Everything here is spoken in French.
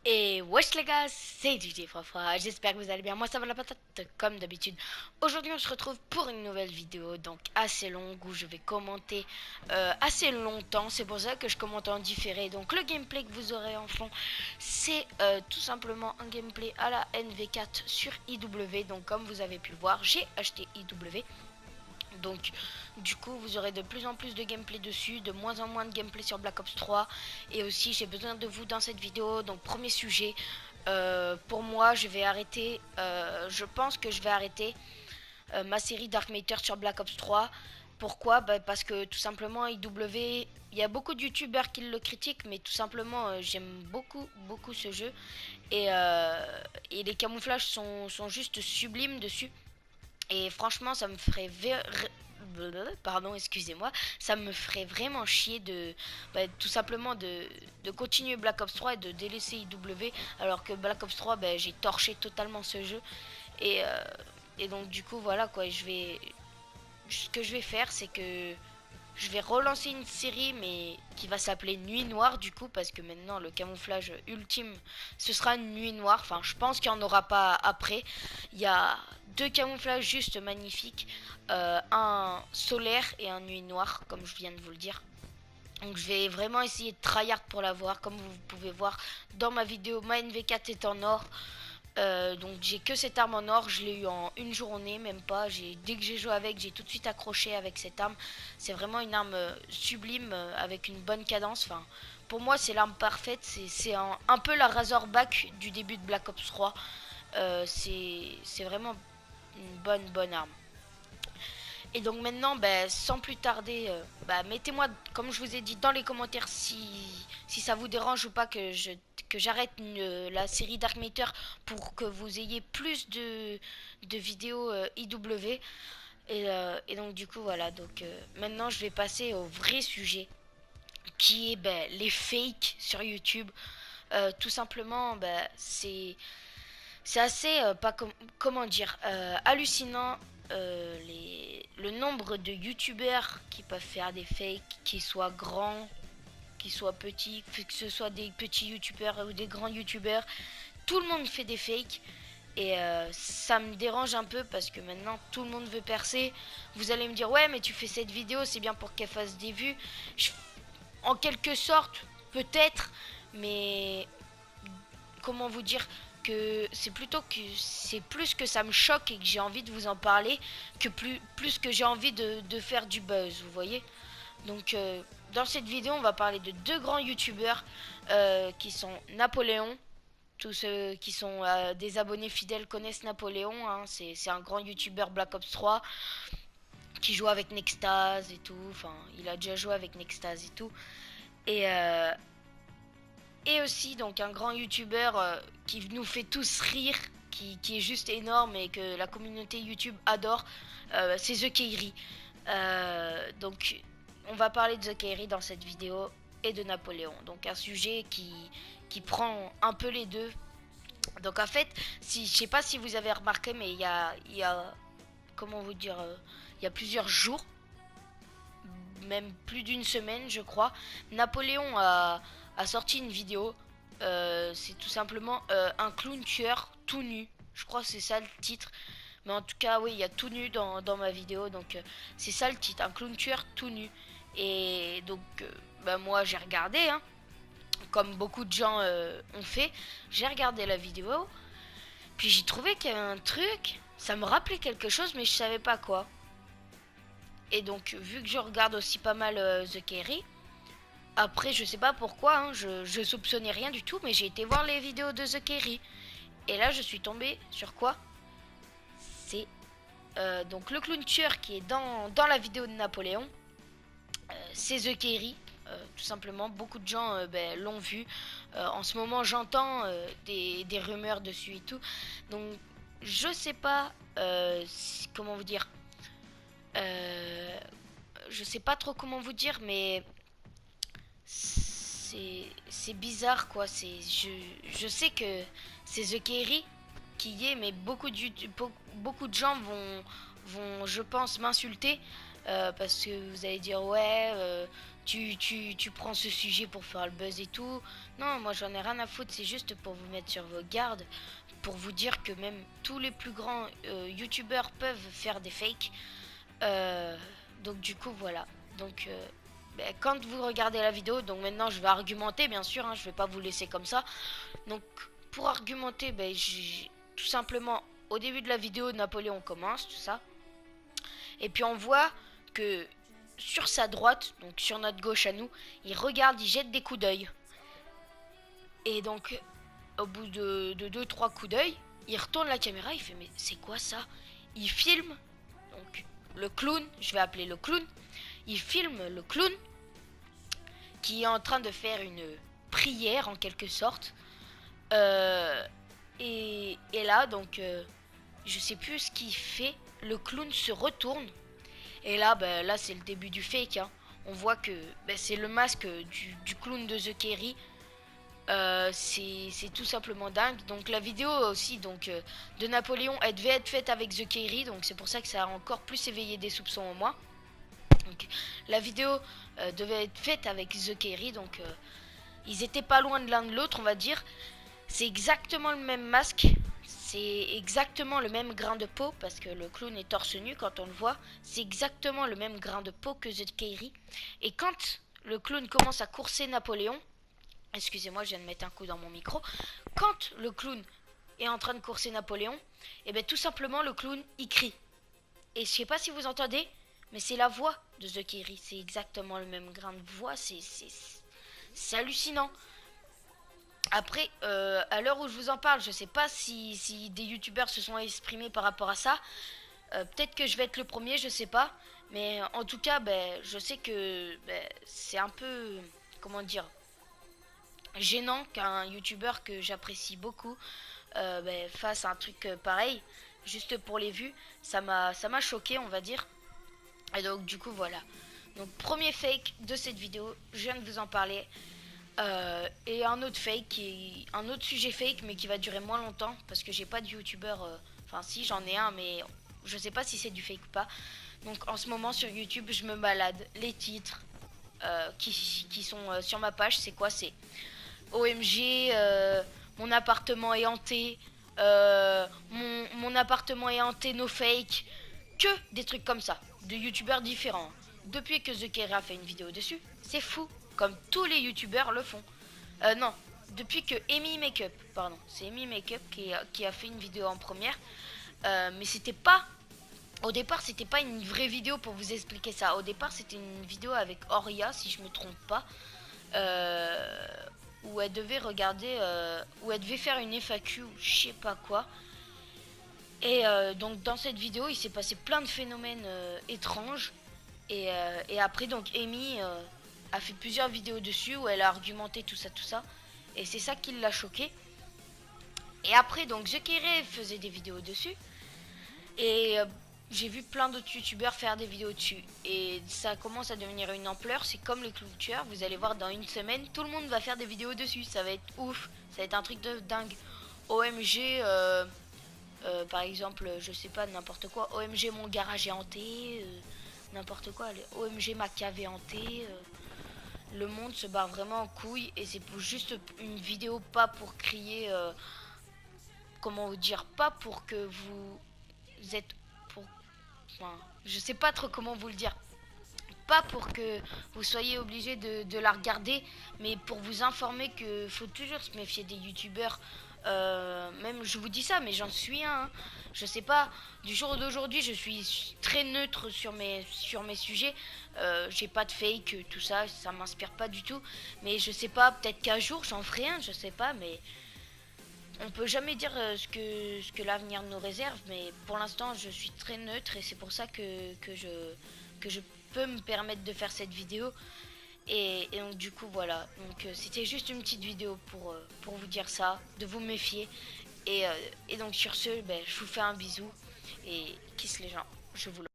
Et wesh les gars, c'est DJ Frafra, j'espère que vous allez bien, moi ça va la patate comme d'habitude. Aujourd'hui on se retrouve pour une nouvelle vidéo, donc assez longue, où je vais commenter assez longtemps, c'est pour ça que je commente en différé. Donc le gameplay que vous aurez en fond, c'est tout simplement un gameplay à la NV4 sur IW, donc comme vous avez pu le voir, j'ai acheté IW. Donc du coup vous aurez de plus en plus de gameplay dessus, de moins en moins de gameplay sur Black Ops 3. Et aussi j'ai besoin de vous dans cette vidéo. Donc premier sujet, pour moi je vais arrêter, je pense que je vais arrêter ma série Dark Matter sur Black Ops 3. Pourquoi? Parce que tout simplement IW, il y a beaucoup de youtubeurs qui le critiquent, mais tout simplement j'aime beaucoup ce jeu. Et les camouflages sont juste sublimes dessus. Et franchement, ça me ferait pardon, excusez-moi, ça me ferait vraiment chier de tout simplement de continuer Black Ops 3 et de délaisser IW, alors que Black Ops 3, j'ai torché totalement ce jeu. Et, euh, et donc du coup voilà quoi, ce que je vais faire, c'est que je vais relancer une série, mais qui va s'appeler Nuit Noire, du coup, parce que maintenant le camouflage ultime, ce sera une nuit noire. Enfin, je pense qu'il n'y en aura pas après. Il y a deux camouflages juste magnifiques, un solaire et un nuit noire, comme je viens de vous le dire. Donc je vais vraiment essayer de tryhard pour l'avoir. Comme vous pouvez voir dans ma vidéo, ma NV4 est en or. Donc j'ai que cette arme en or, je l'ai eu en une journée, même pas. Dès que j'ai joué avec, j'ai tout de suite accroché avec cette arme. C'est vraiment une arme sublime, avec une bonne cadence. Enfin, pour moi c'est l'arme parfaite, c'est un peu la Razorback du début de Black Ops 3. C'est vraiment une bonne arme. Et donc maintenant, sans plus tarder, mettez-moi, comme je vous ai dit, dans les commentaires si ça vous dérange ou pas que j'arrête la série Dark Matter, pour que vous ayez plus de vidéos IW. Et donc du coup voilà, donc maintenant je vais passer au vrai sujet, qui est les fakes sur YouTube. Tout simplement, c'est assez, pas comment dire, hallucinant, le nombre de youtubeurs qui peuvent faire des fakes, qu'ils soient grands, qu'ils soient petits, que ce soit des petits youtubeurs ou des grands youtubeurs. Tout le monde fait des fakes. Et ça me dérange un peu, parce que maintenant tout le monde veut percer. Vous allez me dire, ouais, mais tu fais cette vidéo, c'est bien pour qu'elle fasse des vues. Je- En quelque sorte, peut-être, mais comment vous dire, que c'est plutôt que c'est plus que ça me choque et que j'ai envie de vous en parler, que plus que j'ai envie de faire du buzz, vous voyez. Donc dans cette vidéo on va parler de deux grands youtubeurs, qui sont Napoléon. Tous ceux qui sont des abonnés fidèles connaissent Napoléon, hein. C'est un grand youtubeur Black Ops 3 qui joue avec Nextase et tout. Enfin, il a déjà joué avec Nextase et tout. Et, euh, et aussi donc un grand youtubeur qui nous fait tous rire, qui est juste énorme et que la communauté YouTube adore, c'est The Kairi. Donc on va parler de The Kairi dans cette vidéo, et de Napoléon. Donc un sujet qui prend un peu les deux. Donc en fait, si, je sais pas si vous avez remarqué, mais il y a comment vous dire, il y a plusieurs jours, même plus d'une semaine, je crois, Napoléon a sorti une vidéo. C'est tout simplement un clown tueur tout nu. Je crois que c'est ça le titre. Mais en tout cas, oui, il y a tout nu dans ma vidéo. Donc c'est ça le titre, un clown tueur tout nu. Et donc, moi j'ai regardé, hein, comme beaucoup de gens ont fait. J'ai regardé la vidéo. Puis j'ai trouvé qu'il y avait un truc. Ça me rappelait quelque chose, mais je savais pas quoi. Et donc, vu que je regarde aussi pas mal The Kerry, après, je sais pas pourquoi, hein, je soupçonnais rien du tout, mais j'ai été voir les vidéos de The Kerry. Et là, je suis tombée sur quoi? C'est donc le clown tueur qui est dans la vidéo de Napoléon. C'est The Kerry. Tout simplement, beaucoup de gens l'ont vu. En ce moment, j'entends des rumeurs dessus et tout. Donc, je sais pas comment vous dire. Euh, je sais pas trop comment vous dire, mais c'est bizarre quoi. Je sais que c'est The Kerry qui y est, mais beaucoup de gens vont je pense m'insulter, parce que vous allez dire ouais, tu prends ce sujet pour faire le buzz et tout. Non, moi j'en ai rien à foutre, c'est juste pour vous mettre sur vos gardes, pour vous dire que même tous les plus grands youtubeurs peuvent faire des fakes. Donc du coup voilà. Donc quand vous regardez la vidéo, donc maintenant je vais argumenter bien sûr, hein, je vais pas vous laisser comme ça. Donc pour argumenter, tout simplement au début de la vidéo Napoléon commence tout ça. Et puis on voit que sur sa droite, donc sur notre gauche à nous, il regarde, il jette des coups d'œil. Et donc au bout de 2-3 coups d'œil, il retourne la caméra, il fait mais c'est quoi ça? Il filme, donc le clown, je vais appeler le clown, il filme le clown qui est en train de faire une prière en quelque sorte. Et là donc je sais plus ce qu'il fait, le clown se retourne. Et là, là c'est le début du fake. Hein. On voit que c'est le masque du clown de The Kerry. C'est tout simplement dingue. Donc la vidéo aussi de Napoléon, elle devait être faite avec The Kerry. Donc c'est pour ça que ça a encore plus éveillé des soupçons en moi. Donc, la vidéo devait être faite avec The Kerry. Donc ils étaient pas loin de l'un de l'autre, on va dire. C'est exactement le même masque. C'est exactement le même grain de peau parce que le clown est torse nu quand on le voit. C'est exactement le même grain de peau que The Kerry. Et quand le clown commence à courser Napoléon, excusez-moi, je viens de mettre un coup dans mon micro. Quand le clown est en train de courser Napoléon, et bien tout simplement le clown il crie. Et je sais pas si vous entendez, mais c'est la voix de The Kerry. C'est exactement le même grain de voix. C'est hallucinant. Après, à l'heure où je vous en parle, je sais pas si des youtubeurs se sont exprimés par rapport à ça. Peut-être que je vais être le premier, je sais pas. Mais en tout cas, je sais que c'est un peu, comment dire, gênant qu'un youtubeur que j'apprécie beaucoup fasse un truc pareil, juste pour les vues. Ça m'a choqué, on va dire. Et donc du coup voilà. Donc premier fake de cette vidéo, je viens de vous en parler. Et un autre fake, un autre sujet fake, mais qui va durer moins longtemps parce que j'ai pas de youtubeur. Enfin, si j'en ai un, mais je sais pas si c'est du fake ou pas. Donc en ce moment sur YouTube, je me balade. Les titres qui sont sur ma page, c'est quoi? C'est OMG, mon appartement est hanté, mon appartement est hanté, no fake. Que des trucs comme ça, de youtubeurs différents. Depuis que The Kerry a fait une vidéo dessus, c'est fou. Comme tous les youtubeurs le font. Non, depuis que Amy Makeup, pardon, c'est Amy Makeup qui a fait une vidéo en première. Mais c'était pas, au départ c'était pas une vraie vidéo pour vous expliquer ça. Au départ c'était une vidéo avec Oria, si je me trompe pas. Où elle devait regarder, où elle devait faire une FAQ ou je sais pas quoi. Et donc dans cette vidéo il s'est passé plein de phénomènes étranges. Et après donc Amy a fait plusieurs vidéos dessus où elle a argumenté tout ça. Et c'est ça qui l'a choqué. Et après donc The Kerry faisait des vidéos dessus. Et j'ai vu plein d'autres youtubeurs faire des vidéos dessus. Et ça commence à devenir une ampleur. C'est comme les clowns tueurs. Vous allez voir dans une semaine, tout le monde va faire des vidéos dessus. Ça va être ouf. Ça va être un truc de dingue. OMG, par exemple, je sais pas, n'importe quoi. OMG, mon garage est hanté. N'importe quoi. OMG, ma cave est hantée. Le monde se barre vraiment en couille. Et c'est pour juste une vidéo, pas pour crier. Comment vous dire, pas pour que vous êtes pour, enfin, je sais pas trop comment vous le dire, pas pour que vous soyez obligé de la regarder, mais pour vous informer que faut toujours se méfier des youtubeurs. Même je vous dis ça, mais j'en suis un. Hein. Je sais pas. Du jour d'aujourd'hui, je suis très neutre sur mes sujets. J'ai pas de fake, tout ça, ça m'inspire pas du tout. Mais je sais pas. Peut-être qu'un jour j'en ferai un, je sais pas. Mais on peut jamais dire ce que l'avenir nous réserve, mais pour l'instant je suis très neutre et c'est pour ça que je peux me permettre de faire cette vidéo. Et donc du coup voilà, donc c'était juste une petite vidéo pour vous dire ça, de vous méfier. Et donc sur ce, je vous fais un bisou et kiss les gens, je vous le